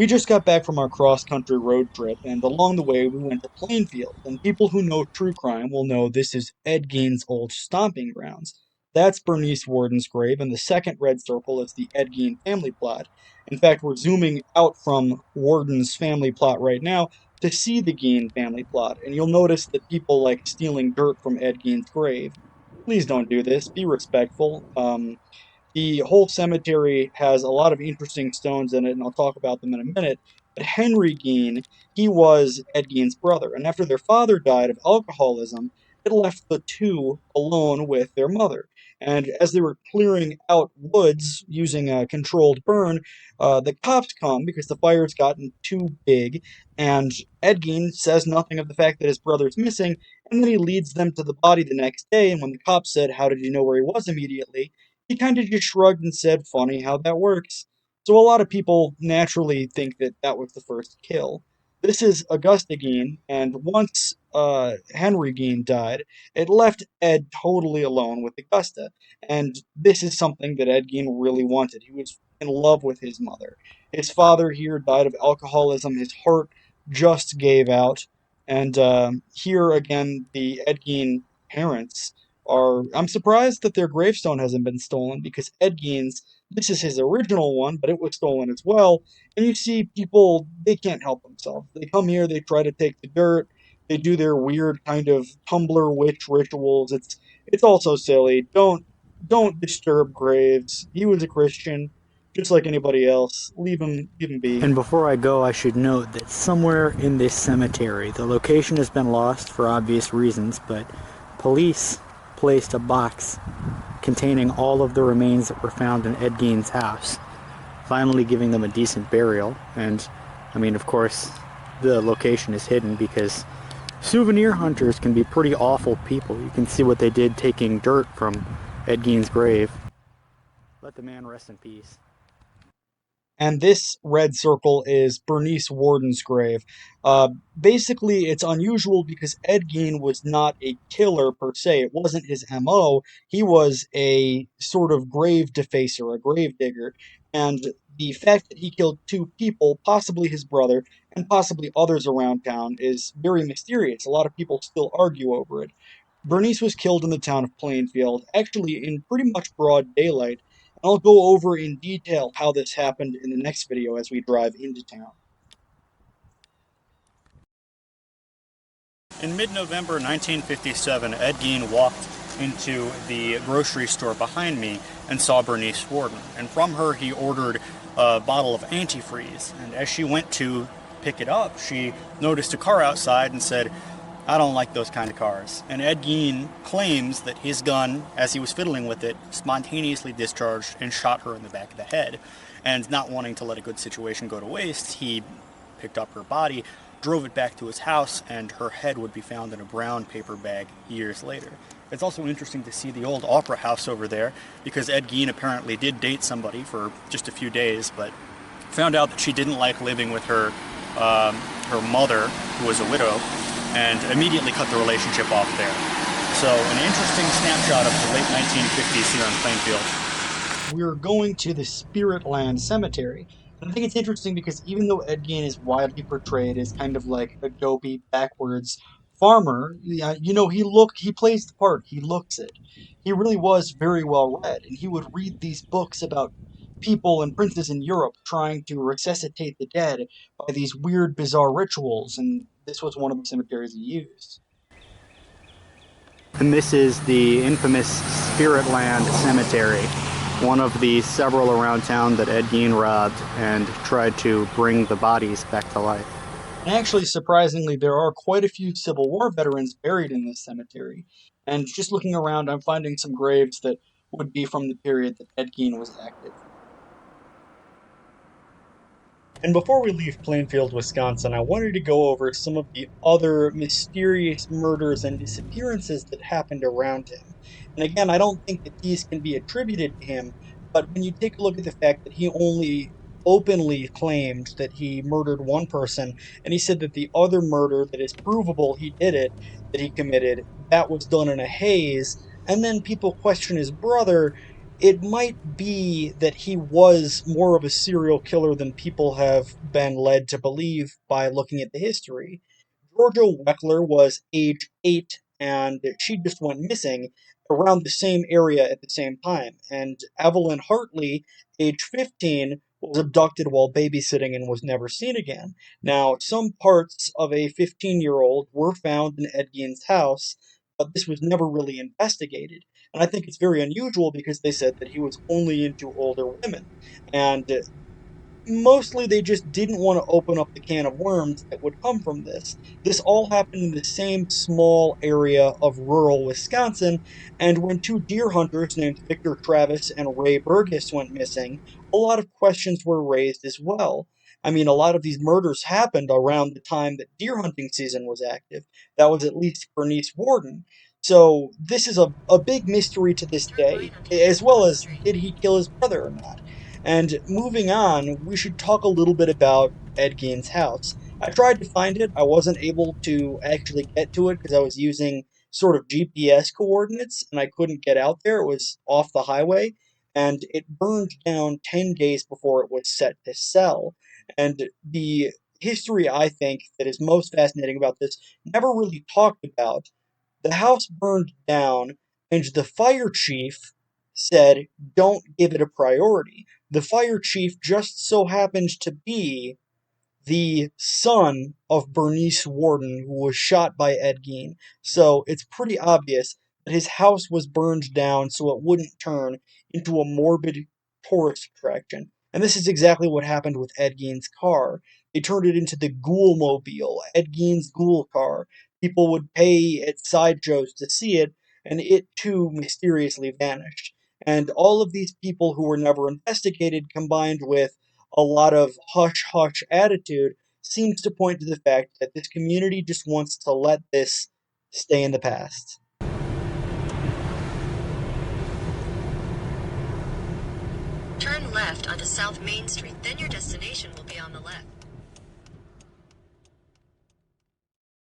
We just got back from our cross-country road trip, and along the way we went to Plainfield, and people who know true crime will know this is Ed Gein's old stomping grounds. That's Bernice Worden's grave, and the second red circle is the Ed Gein family plot. In fact, we're zooming out from Worden's family plot right now to see the Gein family plot, and you'll notice that people like stealing dirt from Ed Gein's grave. Please don't do this. Be respectful. The whole cemetery has a lot of interesting stones in it, and I'll talk about them in a minute. But Henry Gein, he was Ed Gein's brother, and after their father died of alcoholism, it left the two alone with their mother. And as they were clearing out woods using a controlled burn, the cops come because the fire's gotten too big, and Ed Gein says nothing of the fact that his brother's missing, and then he leads them to the body the next day. And when the cops said, "How did you know where he was immediately?" he kind of just shrugged and said, "Funny how that works." So a lot of people naturally think that that was the first kill. This is Augusta Gein, and once Henry Gein died, it left Ed totally alone with Augusta. And this is something that Ed Gein really wanted. He was in love with his mother. His father here died of alcoholism. His heart just gave out. And here again, the Ed Gein parents are. I'm surprised that their gravestone hasn't been stolen because Ed Gein's, this is his original one, but it was stolen as well. And you see people, they can't help themselves. They come here, they try to take the dirt, they do their weird kind of tumbler witch rituals. It's also silly. Don't disturb graves. He was a Christian, just like anybody else. Leave him be. And before I go, I should note that somewhere in this cemetery, the location has been lost for obvious reasons, but police placed a box containing all of the remains that were found in Ed Gein's house, finally giving them a decent burial. And, I mean, of course, the location is hidden because souvenir hunters can be pretty awful people. You can see what they did taking dirt from Ed Gein's grave. Let the man rest in peace. And this red circle is Bernice Worden's grave. Basically, it's unusual because Ed Gein was not a killer per se. It wasn't his MO. He was a sort of grave defacer, a grave digger. And the fact that he killed two people, possibly his brother, and possibly others around town, is very mysterious. A lot of people still argue over it. Bernice was killed in the town of Plainfield, actually in pretty much broad daylight. I'll go over in detail how this happened in the next video as we drive into town. In mid-November 1957, Ed Gein walked into the grocery store behind me and saw Bernice Worden. And from her, he ordered a bottle of antifreeze. And as she went to pick it up, she noticed a car outside and said, "I don't like those kind of cars." And Ed Gein claims that his gun, as he was fiddling with it, spontaneously discharged and shot her in the back of the head. And not wanting to let a good situation go to waste, he picked up her body, drove it back to his house, and her head would be found in a brown paper bag years later. It's also interesting to see the old opera house over there, because Ed Gein apparently did date somebody for just a few days, but found out that she didn't like living with her mother, who was a widow, and immediately cut the relationship off there. So an interesting snapshot of the late 1950s here in Plainfield. We're going to the Spiritland Cemetery. And I think it's interesting because even though Ed Gein is widely portrayed as kind of like a dopey, backwards farmer, he plays the part. He looks it. He really was very well read, and he would read these books about people and princes in Europe trying to resuscitate the dead by these weird, bizarre rituals, and this was one of the cemeteries he used. And this is the infamous Spiritland Cemetery, one of the several around town that Ed Gein robbed and tried to bring the bodies back to life. And actually, surprisingly, there are quite a few Civil War veterans buried in this cemetery. And just looking around, I'm finding some graves that would be from the period that Ed Gein was active. And before we leave Plainfield, Wisconsin, I wanted to go over some of the other mysterious murders and disappearances that happened around him. And again, I don't think that these can be attributed to him, but when you take a look at the fact that he only openly claimed that he murdered one person, and he said that the other murder that is provable he did it, that he committed, that was done in a haze, and then people question his brother, it might be that he was more of a serial killer than people have been led to believe by looking at the history. Georgia Weckler was age 8 and she just went missing around the same area at the same time. And Evelyn Hartley, age 15, was abducted while babysitting and was never seen again. Now, some parts of a 15-year-old were found in Ed Gein's house, but this was never really investigated. And I think it's very unusual because they said that he was only into older women. And mostly they just didn't want to open up the can of worms that would come from this. This all happened in the same small area of rural Wisconsin, and when two deer hunters named Victor Travis and Ray Burgess went missing, a lot of questions were raised as well. I mean, a lot of these murders happened around the time that deer hunting season was active. That was at least Bernice Warden. So, this is a big mystery to this Turn right day, onto as East well Main as Street. did he kill his brother or not? And moving on, we should talk a little bit about Ed Gein's house. I tried to find it. I wasn't able to actually get to it because I was using sort of GPS coordinates and I couldn't get out there. It was off the highway and it burned down 10 days before it was set to sell. And the history I think that is most fascinating about this never really talked about. The house burned down, and the fire chief said, don't give it a priority. The fire chief just so happens to be the son of Bernice Warden, who was shot by Ed Gein. So it's pretty obvious that his house was burned down so it wouldn't turn into a morbid tourist attraction. And this is exactly what happened with Ed Gein's car. They turned it into the Ghoul Mobile, Ed Gein's Ghoul car. People would pay at sideshows to see it, and it too mysteriously vanished. And all of these people who were never investigated, combined with a lot of hush hush attitude, seems to point to the fact that this community just wants to let this stay in the past. Turn left onto South Main Street, then your destination will be on the left.